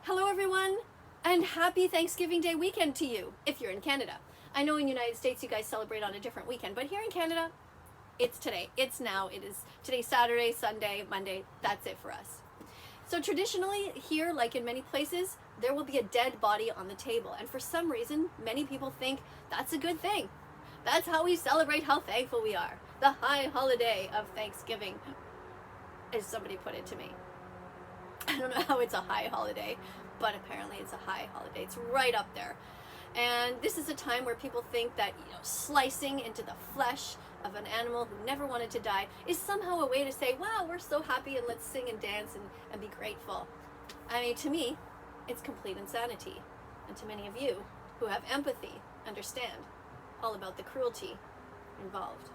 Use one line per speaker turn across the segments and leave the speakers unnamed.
Hello everyone, and happy Thanksgiving Day weekend to you, if you're in Canada. I know in the United States you guys celebrate on a different weekend, but here in Canada, it's today. It's now. It is today, Saturday, Sunday, Monday. That's it for us. So traditionally here, like in many places, there will be a dead body on the table. And for some reason, many people think that's a good thing. That's how we celebrate how thankful we are. The high holiday of Thanksgiving, as somebody put it to me. I don't know how it's a high holiday, but apparently it's a high holiday. It's right up there. And this is a time where people think that, slicing into the flesh of an animal who never wanted to die is somehow a way to say, wow, we're so happy and let's sing and dance and be grateful. I mean, to me, it's complete insanity. And to many of you who have empathy, understand all about the cruelty involved.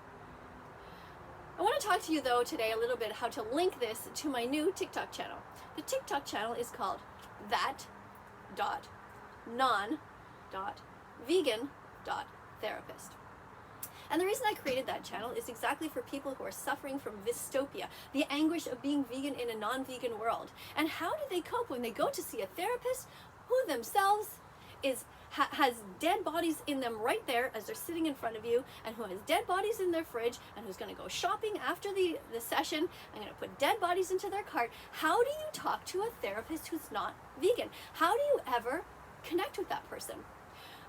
I want to talk to you though today a little bit how to link this to my new TikTok channel. The TikTok channel is called that.non.vegan.therapist. And the reason I created that channel is exactly for people who are suffering from dystopia, the anguish of being vegan in a non-vegan world. And how do they cope when they go to see a therapist who themselves has dead bodies in them right there as they're sitting in front of you, and who has dead bodies in their fridge, and who's going to go shopping after the session and going to put dead bodies into their cart? How do you talk to a therapist who's not vegan? How do you ever connect with that person?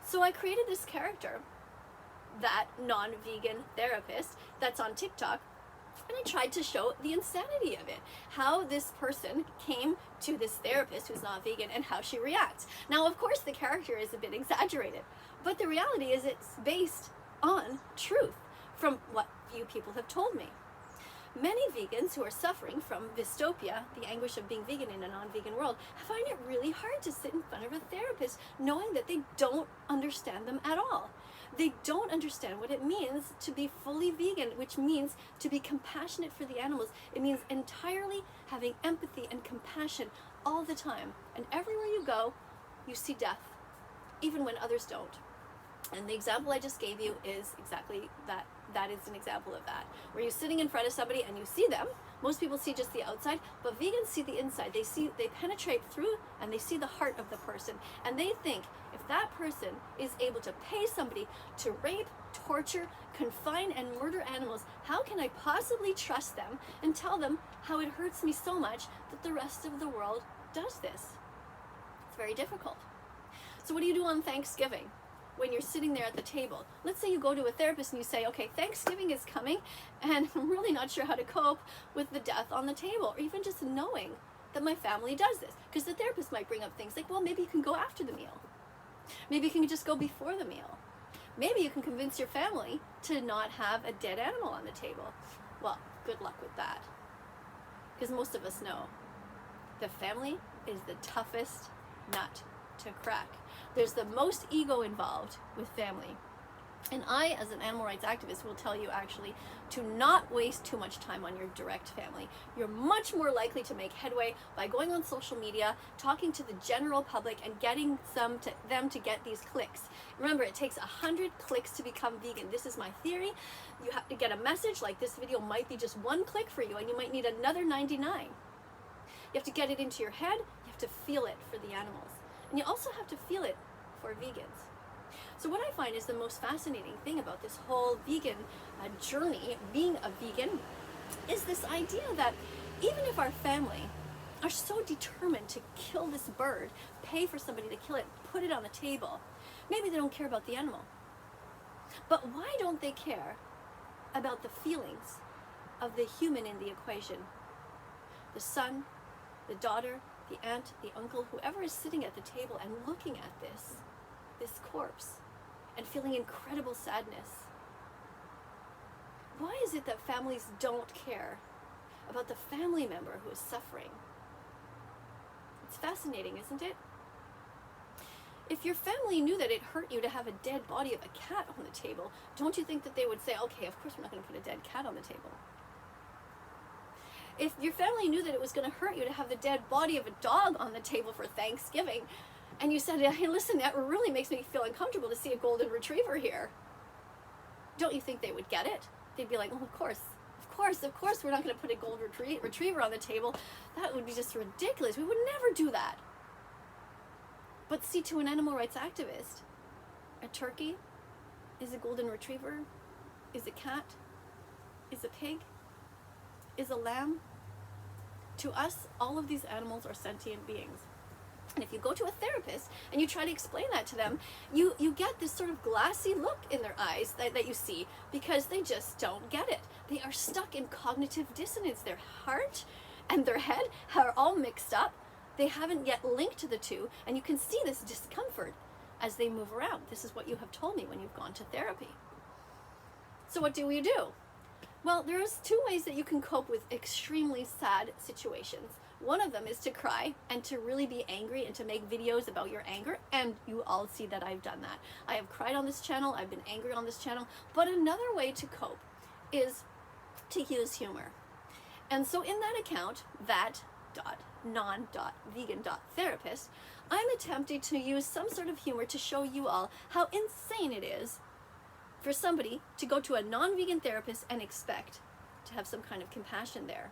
So I created this character, that non-vegan therapist, that's on TikTok, and I tried to show the insanity of it. How this person came to this therapist who's not vegan and how she reacts. Now, of course, the character is a bit exaggerated, but the reality is it's based on truth from what you people have told me. Many vegans who are suffering from dystopia, the anguish of being vegan in a non-vegan world, find it really hard to sit in front of a therapist knowing that they don't understand them at all. They don't understand what it means to be fully vegan, which means to be compassionate for the animals. It means entirely having empathy and compassion all the time. And everywhere you go, you see death, even when others don't. And the example I just gave you is exactly that. That is an example of that, where you're sitting in front of somebody and you see them. Most people see just the outside, but vegans see the inside. They penetrate through and they see the heart of the person. And they think if that person is able to pay somebody to rape, torture, confine, and murder animals, how can I possibly trust them and tell them how it hurts me so much that the rest of the world does this? It's very difficult. So what do you do on Thanksgiving? When you're sitting there at the table, let's say you go to a therapist and you say, okay, Thanksgiving is coming and I'm really not sure how to cope with the death on the table, or even just knowing that my family does this. Because the therapist might bring up things like, well, maybe you can go after the meal. Maybe you can just go before the meal. Maybe you can convince your family to not have a dead animal on the table. Well, good luck with that. Because most of us know the family is the toughest nut to crack. There's the most ego involved with family. And I, as an animal rights activist, will tell you actually to not waste too much time on your direct family. You're much more likely to make headway by going on social media, talking to the general public, and getting them to get these clicks. Remember, it takes 100 clicks to become vegan. This is my theory. You have to get a message like this video might be just one click for you, and you might need another 99. You have to get it into your head. You have to feel it for the animals. And you also have to feel it for vegans. So what I find is the most fascinating thing about this whole vegan journey, being a vegan, is this idea that even if our family are so determined to kill this bird, pay for somebody to kill it, put it on the table, maybe they don't care about the animal. But why don't they care about the feelings of the human in the equation? The son, the daughter, the aunt, the uncle, whoever is sitting at the table and looking at this corpse and feeling incredible sadness. Why is it that families don't care about the family member who is suffering? It's fascinating, isn't it? If your family knew that it hurt you to have a dead body of a cat on the table, don't you think that they would say, okay, of course we're not going to put a dead cat on the table? If your family knew that it was going to hurt you to have the dead body of a dog on the table for Thanksgiving, and you said, hey, listen, that really makes me feel uncomfortable to see a golden retriever here, don't you think they would get it? They'd be like, oh, of course, we're not going to put a golden retriever on the table. That would be just ridiculous. We would never do that. But see, to an animal rights activist, a turkey is a golden retriever, is a cat, is a pig, is a lamb. To us, all of these animals are sentient beings. And if you go to a therapist and you try to explain that to them, you get this sort of glassy look in their eyes that you see, because they just don't get it. They are stuck in cognitive dissonance. Their heart and their head are all mixed up. They haven't yet linked to the two, and you can see this discomfort as they move around. This is what you have told me when you've gone to therapy. So what do we do? Well, there's two ways that you can cope with extremely sad situations. One of them is to cry and to really be angry and to make videos about your anger, and you all see that I've done that. I have cried on this channel, I've been angry on this channel, but another way to cope is to use humor. And so in that account, that.non.vegan.therapist, I'm attempting to use some sort of humor to show you all how insane it is for somebody to go to a non-vegan therapist and expect to have some kind of compassion there.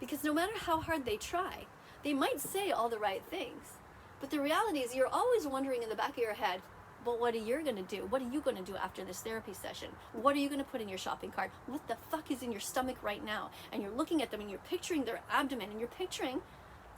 Because no matter how hard they try, they might say all the right things. But the reality is you're always wondering in the back of your head, but what are you going to do? What are you going to do after this therapy session? What are you going to put in your shopping cart? What the fuck is in your stomach right now? And you're looking at them and you're picturing their abdomen and you're picturing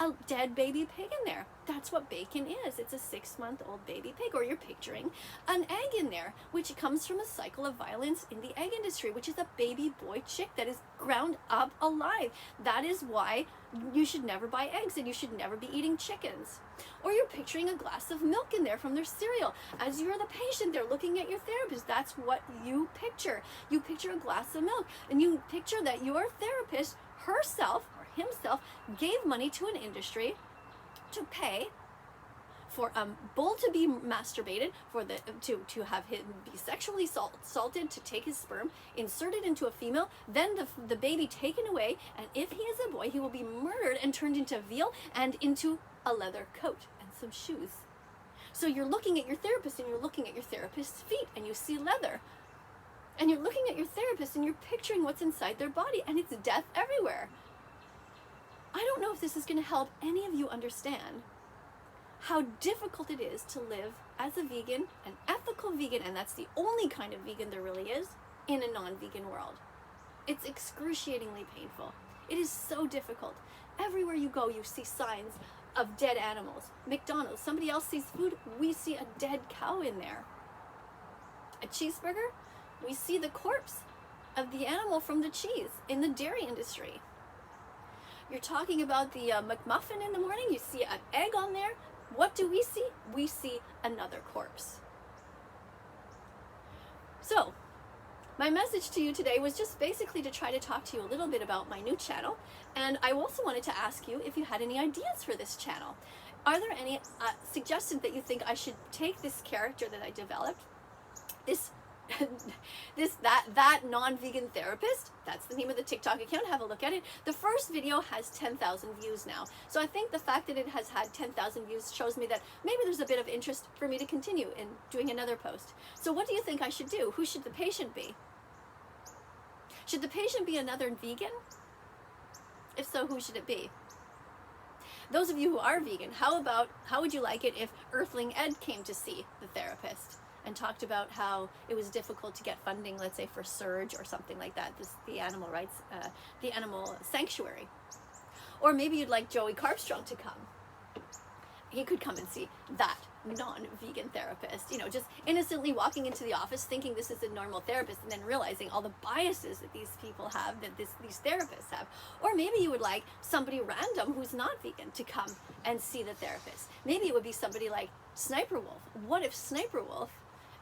a dead baby pig in there. That's what bacon is. It's a 6-month-old baby pig. Or you're picturing an egg in there, which comes from a cycle of violence in the egg industry, which is a baby boy chick that is ground up alive. That is why you should never buy eggs and you should never be eating chickens. Or you're picturing a glass of milk in there from their cereal. As you're the patient, they're looking at your therapist. That's what you picture. You picture a glass of milk, and you picture that your therapist herself himself gave money to an industry to pay for a bull to be masturbated, for the to have him be sexually assaulted, to take his sperm, inserted into a female, then the baby taken away, and if he is a boy, he will be murdered and turned into veal and into a leather coat and some shoes. So you're looking at your therapist and you're looking at your therapist's feet and you see leather. And you're looking at your therapist and you're picturing what's inside their body, and it's death everywhere. I don't know if this is going to help any of you understand how difficult it is to live as a vegan, an ethical vegan, and that's the only kind of vegan there really is, in a non-vegan world. It's excruciatingly painful. It is so difficult. Everywhere you go, you see signs of dead animals. McDonald's, somebody else sees food, we see a dead cow in there. A cheeseburger, we see the corpse of the animal from the cheese in the dairy industry. You're talking about the McMuffin in the morning, you see an egg on there. What do we see? We see another corpse. So, my message to you today was just basically to try to talk to you a little bit about my new channel, and I also wanted to ask you if you had any ideas for this channel. Are there any suggestions that you think I should take this character that I developed, that non-vegan therapist, that's the name of the TikTok account, have a look at it. The first video has 10,000 views now. So I think the fact that it has had 10,000 views shows me that maybe there's a bit of interest for me to continue in doing another post. So what do you think I should do? Who should the patient be? Should the patient be another vegan? If so, who should it be? Those of you who are vegan, how would you like it if Earthling Ed came to see the therapist and talked about how it was difficult to get funding, let's say for Surge or something like that, the animal rights, the animal sanctuary? Or maybe you'd like Joey Carbstrong to come. He could come and see that non-vegan therapist, you know, just innocently walking into the office thinking this is a normal therapist, and then realizing all the biases that these people have, that these therapists have. Or maybe you would like somebody random who's not vegan to come and see the therapist. Maybe it would be somebody like Sniper Wolf. What if Sniper Wolf,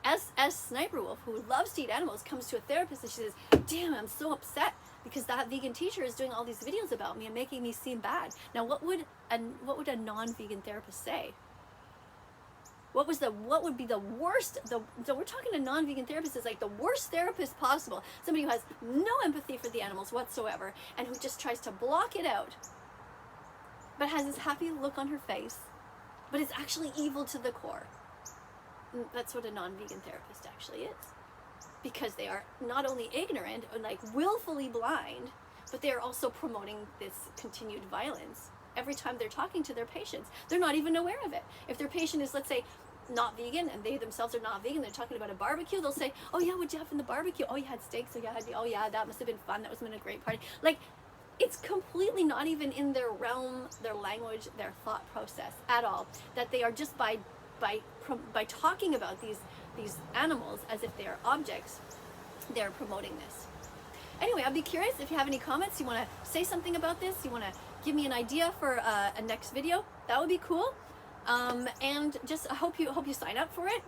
as Sniper Wolf, who loves to eat animals, comes to a therapist and she says, damn, I'm so upset because that vegan teacher is doing all these videos about me and making me seem bad. Now what would a non-vegan therapist say? What would be the worst? So we're talking a non-vegan therapist is like the worst therapist possible. Somebody who has no empathy for the animals whatsoever and who just tries to block it out, but has this happy look on her face, but is actually evil to the core. That's what a non-vegan therapist actually is. Because they are not only ignorant and like willfully blind, but they are also promoting this continued violence every time they're talking to their patients. They're not even aware of it. If their patient is, let's say, not vegan, and they themselves are not vegan, they're talking about a barbecue, they'll say, oh yeah, what'd you have in the barbecue? Oh, you had steak, so oh yeah, that must have been fun, that must have been a great party. Like, it's completely not even in their realm, their language, their thought process at all, that they are just by talking about these animals as if they are objects, they're promoting this. Anyway, I'd be curious if you have any comments, you want to say something about this, you want to give me an idea for a next video, that would be cool. And just I hope you sign up for it,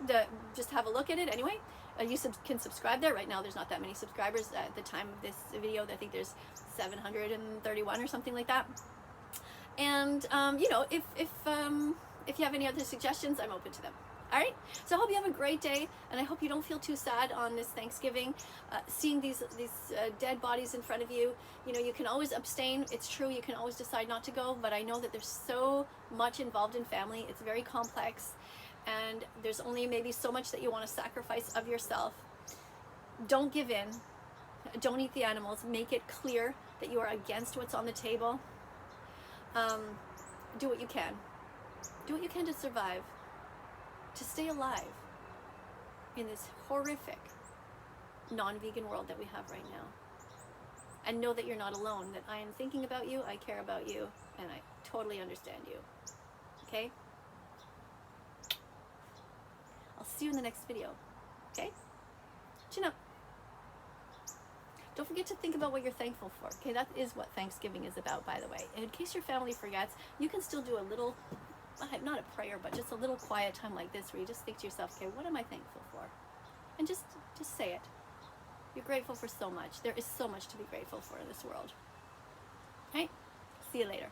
just have a look at it anyway. You can subscribe there. Right now there's not that many subscribers. At the time of this video, I think there's 731 or something like that. And you know, if you have any other suggestions, I'm open to them. All right, so I hope you have a great day, and I hope you don't feel too sad on this Thanksgiving, seeing these dead bodies in front of you. You know, you can always abstain. It's true, you can always decide not to go, but I know that there's so much involved in family. It's very complex, and there's only maybe so much that you want to sacrifice of yourself. Don't give in. Don't eat the animals. Make it clear that you are against what's on the table. Do what you can. Do what you can to survive, to stay alive in this horrific non-vegan world that we have right now. And know that you're not alone, that I am thinking about you, I care about you, and I totally understand you. Okay? I'll see you in the next video. Okay? Chin up. Don't forget to think about what you're thankful for. Okay, that is what Thanksgiving is about, by the way. And in case your family forgets, you can still do a little, not a prayer, but just a little quiet time like this where you just think to yourself, okay, what am I thankful for? And just say it. You're grateful for so much. There is so much to be grateful for in this world. Right? See you later.